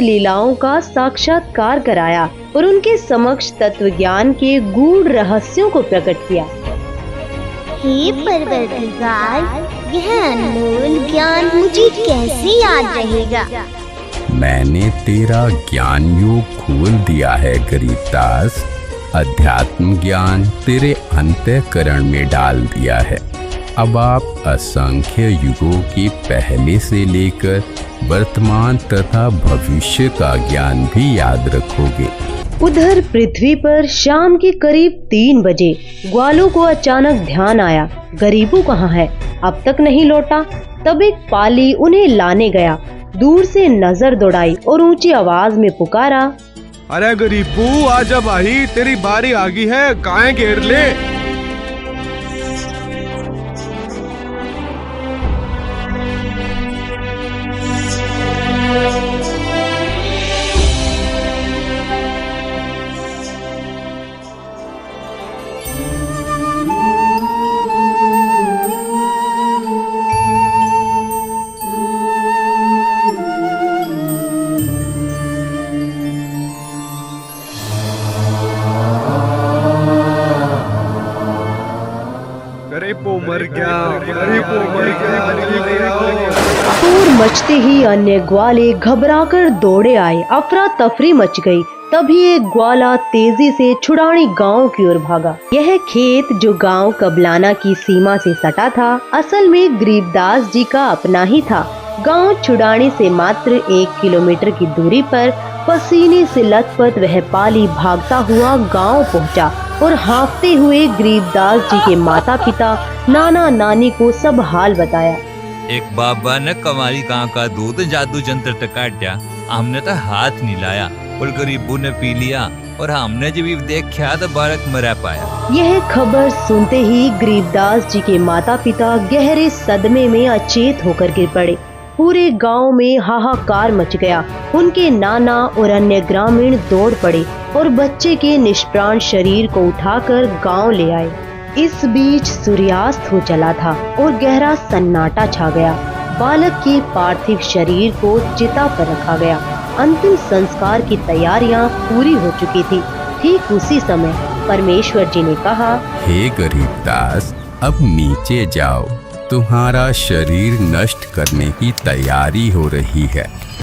लीलाओं का साक्षात्कार कराया और उनके समक्ष तत्व ज्ञान के गूढ़ रहस्यों को प्रकट किया। हे परवरदिगार, यह अनमोल ज्ञान मुझे कैसे याद रहेगा? मैंने तेरा ज्ञान योग खोल दिया है गरीबदास। अध्यात्म ज्ञान तेरे अंतःकरण में डाल दिया है। अब आप असंख्य युगों के पहले से लेकर वर्तमान तथा भविष्य का ज्ञान भी याद रखोगे। उधर पृथ्वी पर शाम के करीब 3 बजे ग्वालों को अचानक ध्यान आया, गरीबू कहाँ है, अब तक नहीं लौटा। तब एक पाली उन्हें लाने गया, दूर से नजर दौड़ाई और ऊंची आवाज में पुकारा, अरे गरीबू आजा भाई, तेरी बारी आ गई है, गाय घेर ले। मर गया। शोर मचते ही अन्य ग्वाले घबराकर दौड़े आए, अफरा तफरी मच गई। तभी एक ग्वाला तेजी से छुड़ानी गांव की ओर भागा। यह खेत जो गांव कबलाना की सीमा से सटा था, असल में गरीबदास जी का अपना ही था। गांव छुड़ानी से मात्र 1 किलोमीटर की दूरी पर पसीने से लथपथ वह पाली भागता हुआ गांव पहुंचा और हाँफते हुए गरीबदास जी के माता पिता नाना नानी को सब हाल बताया। एक बाबा ने कमाली गांव का दूध जादू जंत्र टकाट्या, हमने तो हाथ नहीं लाया और गरीबू ने पी लिया और हमने जब देखा तो बालक मरा पाया। यह खबर सुनते ही गरीबदास जी के माता पिता गहरे सदमे में अचेत होकर गिर पड़े। पूरे गांव में हाहाकार मच गया। उनके नाना और अन्य ग्रामीण दौड़ पड़े और बच्चे के निष्प्राण शरीर को उठाकर गांव ले आए। इस बीच सूर्यास्त हो चला था और गहरा सन्नाटा छा गया। बालक के पार्थिव शरीर को चिता पर रखा गया। अंतिम संस्कार की तैयारियां पूरी हो चुकी थी। ठीक उसी समय परमेश्वर जी ने कहा, हे गरीबदास, अब नीचे जाओ, तुम्हारा शरीर नष्ट करने की तैयारी हो रही है।